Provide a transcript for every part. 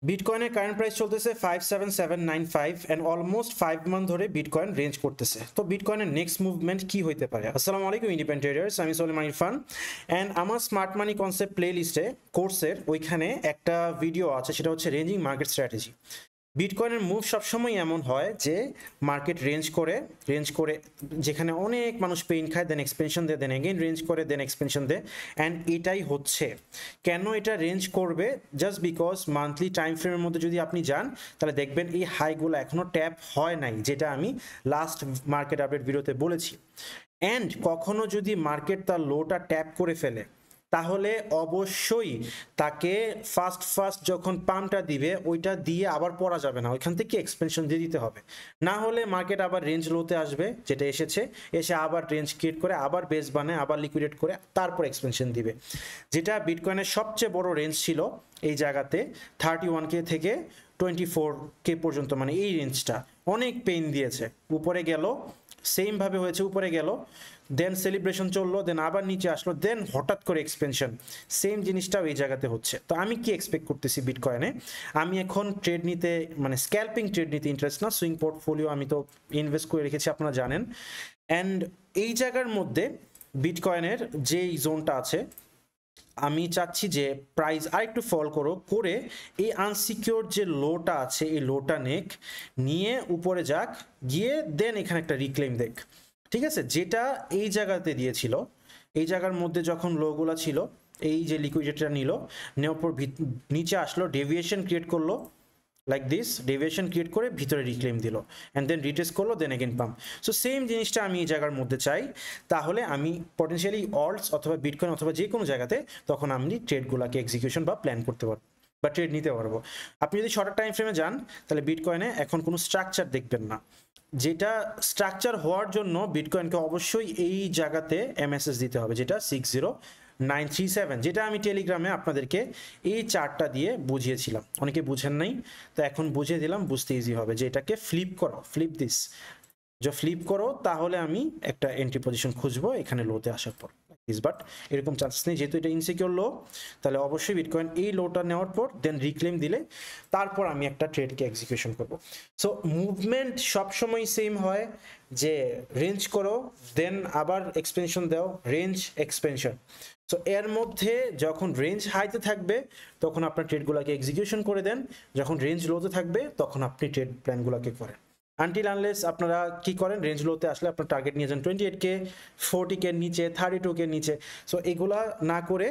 বিটকয়েনের current price চলতেছে 57795 and almost 5 month ধরে bitcoin range করতেছে। তো বিটকয়েনের নেক্সট মুভমেন্ট কি হইতে পারে? আসসালামু আলাইকুম ইন্ডিপেন্ডেন্ট ট্রেডার্স, আমি সলিমান ইরফান এন্ড আমার স্মার্ট মানি কনসেপ্ট প্লে লিস্টে কোর্সের ওইখানে একটা ভিডিও আছে, সেটা হচ্ছে রেঞ্জিং মার্কেট স্ট্র্যাটেজি। বিটকয়েনের মুভ সবসময় এমন হয় যে মার্কেট রেঞ্জ করে যেখানে অনেক মানুষ পেইন খায়, দেন এক্সপেনশন দেয়, দেন এগেইন রেঞ্জ করে, দেন এক্সপেনশন দেয়। অ্যান্ড এটাই হচ্ছে কেন এটা রেঞ্জ করবে, জাস্ট বিকজ মান্থলি টাইম ফ্রেমের মধ্যে যদি আপনি যান তাহলে দেখবেন এই হাইগুলো এখনও ট্যাপ হয় নাই, যেটা আমি লাস্ট মার্কেট আপডেট ভিডিওতে বলেছি। অ্যান্ড কখনো যদি মার্কেট তার লোটা ট্যাপ করে ফেলে তাহলে অবশ্যই তাকে ফার্স্ট যখন পাম্পটা দিবে ওইটা দিয়ে আবার পড়া যাবে না, ওইখান থেকে এক্সপেনশন দিয়ে দিতে হবে। না হলে মার্কেট আবার রেঞ্জ লোতে আসবে, যেটা এসে আবার রেঞ্জ ক্রিয়েট করে, আবার বেস বানায়, আবার লিকুইডেট করে, তারপর এক্সপেনশন দিবে। যেটা বিটকয়েনের সবচেয়ে বড় রেঞ্জ ছিল এই জায়গাতে 31K থেকে 24K পর্যন্ত, মানে এই রেঞ্জটা অনেক পেইন দিয়েছে। উপরে গেল, সেমভাবে হয়েছে, উপরে গেল, দেন সেলিব্রেশন চললো, দেন আবার নিচে আসলো, দেন হঠাৎ করে এক্সপেনশন। সেম জিনিসটাও এই জায়গাতে হচ্ছে। তো আমি কি এক্সপেক্ট করতেছি বিটকয়েনে? আমি এখন ট্রেড নিতে, মানে স্ক্যাল্পিং ট্রেড নিতে ইন্টারেস্ট না, সুইং পোর্টফোলিও আমি তো ইনভেস্ট করে রেখেছি, আপনারা জানেন। অ্যান্ড এই জায়গার মধ্যে বিটকয়েনের যেই জোনটা আছে, আমি চাচ্ছি যে প্রাইস আরেকটু ফল করে এই আনসিকিউর যে লোটা আছে এই লোটা নিয়ে উপরে যাক, গিয়ে দেন এখানে একটা রিক্লেম দেখ। ঠিক আছে, যেটা এই জায়গাতে দিয়েছিল, এই জায়গার মধ্যে যখন লোগুলা ছিল, এই যে লিকুইডিটিটা নেওয়ার পর নিচে আসলো, ডেভিয়েশন ক্রিয়েট করলো, লাইক দিস, ডেভিয়েশন ক্রিয়েট করে ভিতরে রিক্লেম দিল, অ্যান্ড দেন রিটেস্ট করলো, then again pump. So same জিনিসটা আমি এই জায়গার মধ্যে চাই। তাহলে আমি পটেন্সিয়ালি অল্টস অথবা বিটকয়েন অথবা যে কোনো জায়গাতে তখন আমি ট্রেডগুলোকে এক্সিকিউশন বা প্ল্যান করতে পারবো বা ট্রেড নিতে পারবো। আপনি যদি শর্ট টাইম ফ্রেমে যান তাহলে বিটকয়েনে এখন কোনো স্ট্রাকচার দেখবেন না। যেটা স্ট্রাকচার হওয়ার জন্য বিটকয়েনকে অবশ্যই এই জায়গাতে এমএসএস দিতে হবে, যেটা 60937, যেটা আমি টেলিগ্রামে আপনাদেরকে এই চার্টটা দিয়ে বুঝিয়েছিলাম। অনেকে বুঝেন নাই, তো এখন বুঝিয়ে দিলাম, বুঝতে ইজি হবে। যে এটাকে ফ্লিপ দিস, যে ফ্লিপ করো, তাহলে আমি একটা এন্ট্রি পজিশন খুঁজবো এখানে লোতে আসার পর। বাট এরকম চান্স নেই, যেহেতু এটা ইনসিকিউর লো, তাহলে অবশ্যই বিটকয়েন এই লোটা নেওয়ার পর দেন রিক্লেম দিলে তারপর আমি একটা ট্রেডকে এক্সিকিউশন করব। সো মুভমেন্ট সবসময় সেম হয়, যে রেঞ্জ করো, দেন আবার এক্সপেনশন দাও, রেঞ্জ এক্সপেনশন। সো এর মধ্যে যখন রেঞ্জ হাইতে থাকবে তখন আপনার ট্রেডগুলোকে এক্সিকিউশন করে দেন, যখন রেঞ্জ লোতে থাকবে তখন আপনি ট্রেড প্ল্যানগুলোকে করেন। আনটিল আনলেস আপনারা কি করেন, রেঞ্জ লোতে আসলে আপনার টার্গেট নিয়ে যান 28K, 40K নিচে, 32K নিচে। সো এগুলা না করে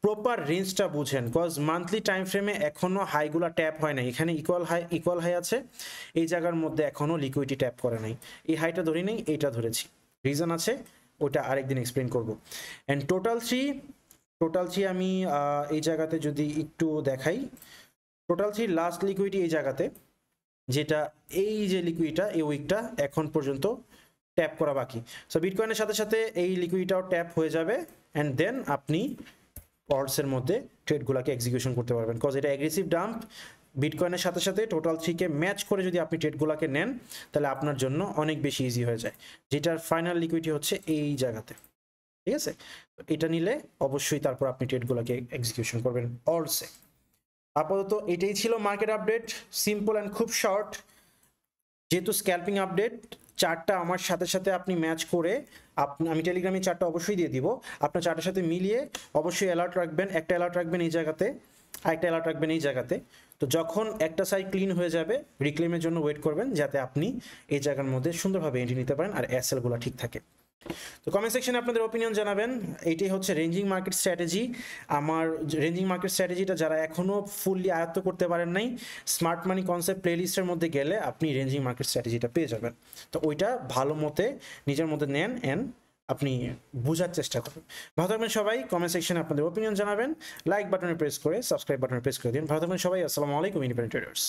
প্রপার রেঞ্জটা বুঝেন, বিকজ মান্থলি টাইম ফ্রেমে এখনো হাইগুলা ট্যাপ হয় না। এখানে ইকুয়াল হাই আছে, এই জায়গার মধ্যে এখনো লিকুইডিটি ট্যাপ করে নাই। এই হাইটা ধরি নেই, এইটা ধরেছি, রিজন আছে, ওটা আরেকদিন এক্সপ্লেন করবো। অ্যান্ড টোটাল থ্রি আমি এই জায়গাতে যদি একটু দেখাই, টোটাল থ্রি লাস্ট লিকুইডিটি এই জায়গাতে, যেটা এই যে লিকুইডটা এই উইকটা এখন পর্যন্ত ট্যাপ করা বাকি। সো বিটকয়েনের সাথে সাথে এই লিকুইডটাও ট্যাপ হয়ে যাবে, অ্যান্ড দেন আপনি অর্ডসের মধ্যে ট্রেডগুলোকে এক্সিকিউশন করতে পারবেন, বিকজ এটা অ্যাগ্রেসিভ ডাম্প। বিটকয়েনের সাথে সাথে টোটাল থ্রিকে ম্যাচ করে যদি আপনি ট্রেডগুলোকে নেন তাহলে আপনার জন্য অনেক বেশি ইজি হয়ে যায়, যেটার ফাইনাল লিকুইডিটি হচ্ছে এই জায়গাতে। ঠিক আছে, এটা নিলে অবশ্যই তারপর আপনি ট্রেডগুলোকে এক্সিকিউশন করবেন অর্ডসে। আপাতত এটাই ছিল মার্কেট আপডেট, সিম্পল অ্যান্ড খুব শর্ট। যেহেতু স্ক্যাল্পিং আপডেট, চার্টটা আমার সাথে সাথে আপনি ম্যাচ করে, আমি টেলিগ্রামে চার্টটা অবশ্যই দিয়ে দিব, আপনার চার্টের সাথে মিলিয়ে অবশ্যই অ্যালার্ট রাখবেন। একটা অ্যালার্ট রাখবেন এই জায়গাতে, আরেকটা অ্যালার্ট রাখবেন এই জায়গাতে। তো যখন একটা সাইড ক্লিন হয়ে যাবে রিক্লেমের জন্য ওয়েট করবেন, যাতে আপনি এই জায়গার মধ্যে সুন্দরভাবে এন্ট্রি নিতে পারেন আর এসএলগুলো ঠিক থাকে। তো কমেন্ট সেকশনে আপনাদের ওপিনিয়ন জানাবেন। এইটাই হচ্ছে রেঞ্জিং মার্কেট স্ট্র্যাটেজি। আমার রেঞ্জিং মার্কেট স্ট্র্যাটেজিটা যারা এখনও ফুললি আয়ত্ত করতে পারেন নাই, স্মার্ট মানি কনসেপ্ট প্লেলিস্টের মধ্যে গেলে আপনি রেঞ্জিং মার্কেট স্ট্র্যাটেজিটা পেয়ে যাবেন। তো ওইটা ভালো মতে নিজের মধ্যে নেন অ্যান্ড আপনি বোঝার চেষ্টা করুন। ভালো থাকবেন সবাই। কমেন্ট সেকশনে আপনাদের ওপিনিয়ন জানাবেন, লাইক বাটনে প্রেস করে সাবস্ক্রাইব বাটনে প্রেস করে দিন। ভালো থাকবেন সবাই। আসসালামু আলাইকুম ইন্ডিপেন্ডেন্ট ট্রেডার্স।